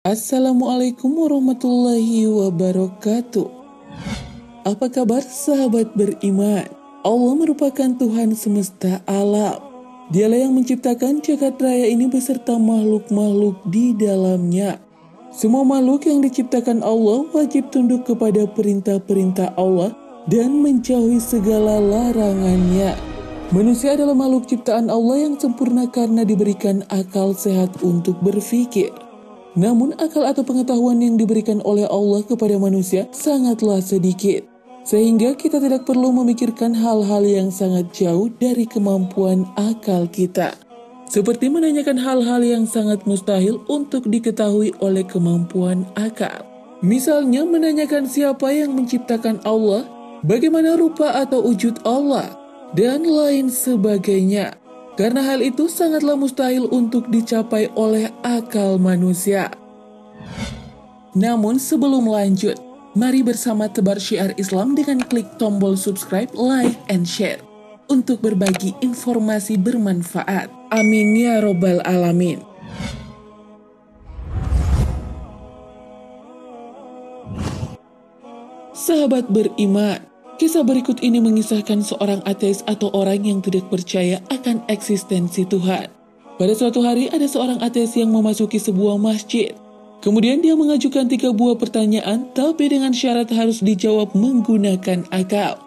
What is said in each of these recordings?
Assalamualaikum warahmatullahi wabarakatuh. Apa kabar sahabat beriman? Allah merupakan Tuhan semesta alam. Dialah yang menciptakan jagat raya ini beserta makhluk-makhluk di dalamnya. Semua makhluk yang diciptakan Allah wajib tunduk kepada perintah-perintah Allah dan menjauhi segala larangannya. Manusia adalah makhluk ciptaan Allah yang sempurna karena diberikan akal sehat untuk berpikir. Namun akal atau pengetahuan yang diberikan oleh Allah kepada manusia sangatlah sedikit. Sehingga kita tidak perlu memikirkan hal-hal yang sangat jauh dari kemampuan akal kita. Seperti menanyakan hal-hal yang sangat mustahil untuk diketahui oleh kemampuan akal. Misalnya menanyakan siapa yang menciptakan Allah, bagaimana rupa atau wujud Allah, dan lain sebagainya. Karena hal itu sangatlah mustahil untuk dicapai oleh akal manusia. Namun sebelum lanjut, mari bersama tebar syiar Islam dengan klik tombol subscribe, like, and share. Untuk berbagi informasi bermanfaat. Amin ya robbal alamin. Sahabat beriman, kisah berikut ini mengisahkan seorang ateis atau orang yang tidak percaya akan eksistensi Tuhan. Pada suatu hari ada seorang ateis yang memasuki sebuah masjid. Kemudian dia mengajukan 3 buah pertanyaan, tapi dengan syarat harus dijawab menggunakan akal.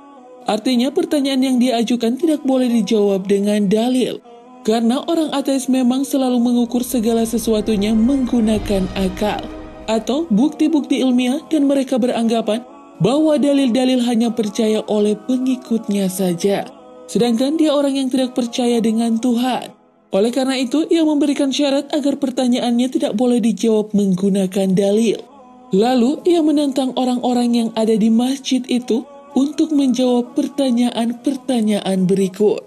Artinya pertanyaan yang dia ajukan tidak boleh dijawab dengan dalil. Karena orang ateis memang selalu mengukur segala sesuatunya menggunakan akal atau bukti-bukti ilmiah, dan mereka beranggapan bahwa dalil-dalil hanya percaya oleh pengikutnya saja. Sedangkan dia orang yang tidak percaya dengan Tuhan. Oleh karena itu, ia memberikan syarat agar pertanyaannya tidak boleh dijawab menggunakan dalil. Lalu, ia menantang orang-orang yang ada di masjid itu untuk menjawab pertanyaan-pertanyaan berikut.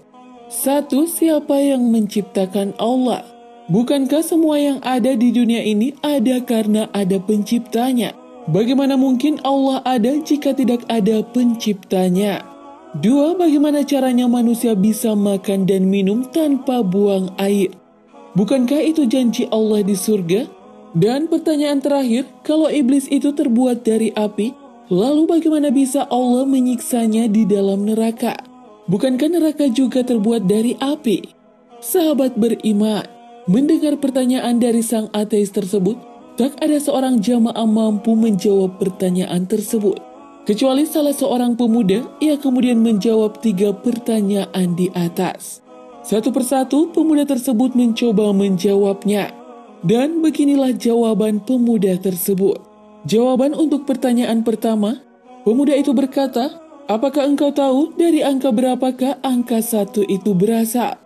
1. Siapa yang menciptakan Allah? Bukankah semua yang ada di dunia ini ada karena ada penciptanya? Bagaimana mungkin Allah ada jika tidak ada penciptanya? 2. Bagaimana caranya manusia bisa makan dan minum tanpa buang air? Bukankah itu janji Allah di surga? Dan pertanyaan terakhir, kalau iblis itu terbuat dari api, lalu bagaimana bisa Allah menyiksanya di dalam neraka? Bukankah neraka juga terbuat dari api? Sahabat beriman, mendengar pertanyaan dari sang ateis tersebut, tak ada seorang jamaah mampu menjawab pertanyaan tersebut. Kecuali salah seorang pemuda, ia kemudian menjawab 3 pertanyaan di atas. Satu persatu, pemuda tersebut mencoba menjawabnya. Dan beginilah jawaban pemuda tersebut. Jawaban untuk pertanyaan pertama, pemuda itu berkata, apakah engkau tahu dari angka berapakah angka 1 itu berasal?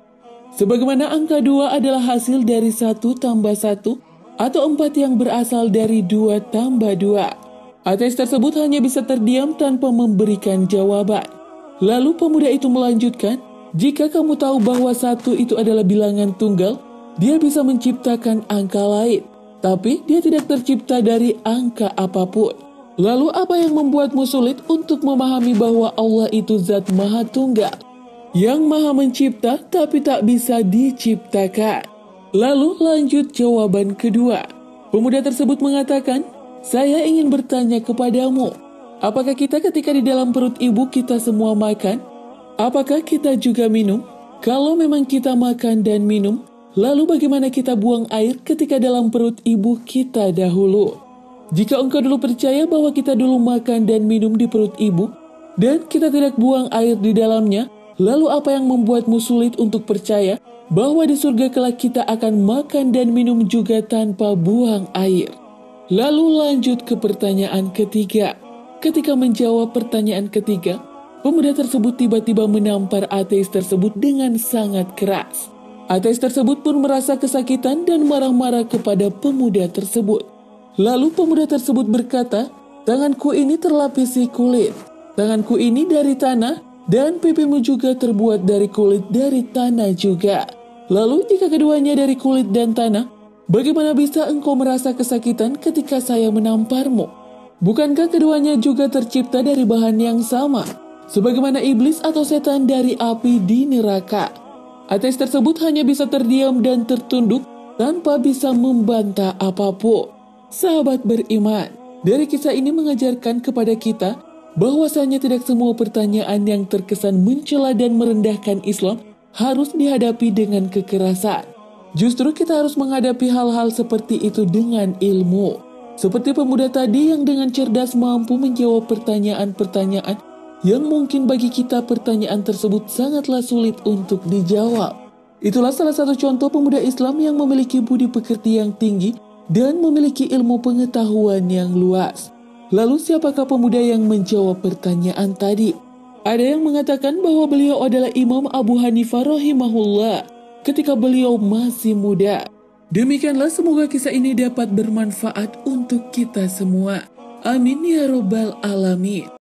Sebagaimana angka 2 adalah hasil dari 1 tambah 1, atau 4 yang berasal dari 2 tambah 2. Ateis tersebut hanya bisa terdiam tanpa memberikan jawaban. Lalu pemuda itu melanjutkan, jika kamu tahu bahwa 1 itu adalah bilangan tunggal, dia bisa menciptakan angka lain. Tapi dia tidak tercipta dari angka apapun. Lalu apa yang membuatmu sulit untuk memahami bahwa Allah itu zat maha tunggal, yang maha mencipta tapi tak bisa diciptakan? Lalu lanjut jawaban kedua. Pemuda tersebut mengatakan, saya ingin bertanya kepadamu, apakah kita ketika di dalam perut ibu kita semua makan? Apakah kita juga minum? Kalau memang kita makan dan minum, lalu bagaimana kita buang air ketika dalam perut ibu kita dahulu? Jika engkau dulu percaya bahwa kita dulu makan dan minum di perut ibu, dan kita tidak buang air di dalamnya, lalu apa yang membuatmu sulit untuk percaya bahwa di surga kelak kita akan makan dan minum juga tanpa buang air? Lalu lanjut ke pertanyaan ketiga. Ketika menjawab pertanyaan ketiga, pemuda tersebut tiba-tiba menampar ateis tersebut dengan sangat keras. Ateis tersebut pun merasa kesakitan dan marah-marah kepada pemuda tersebut. Lalu pemuda tersebut berkata, tanganku ini terlapisi kulit, tanganku ini dari tanah, dan pipimu juga terbuat dari kulit dari tanah juga. Lalu jika keduanya dari kulit dan tanah, bagaimana bisa engkau merasa kesakitan ketika saya menamparmu? Bukankah keduanya juga tercipta dari bahan yang sama, sebagaimana iblis atau setan dari api di neraka? Ateis tersebut hanya bisa terdiam dan tertunduk tanpa bisa membantah apapun. Sahabat beriman, dari kisah ini mengajarkan kepada kita bahwasanya tidak semua pertanyaan yang terkesan mencela dan merendahkan Islam harus dihadapi dengan kekerasan. Justru kita harus menghadapi hal-hal seperti itu dengan ilmu. Seperti pemuda tadi yang dengan cerdas mampu menjawab pertanyaan-pertanyaan yang mungkin bagi kita pertanyaan tersebut sangatlah sulit untuk dijawab. Itulah salah satu contoh pemuda Islam yang memiliki budi pekerti yang tinggi dan memiliki ilmu pengetahuan yang luas. Lalu siapakah pemuda yang menjawab pertanyaan tadi? Ada yang mengatakan bahwa beliau adalah Imam Abu Hanifah rahimahullah ketika beliau masih muda. Demikianlah, semoga kisah ini dapat bermanfaat untuk kita semua. Amin ya robbal alamin.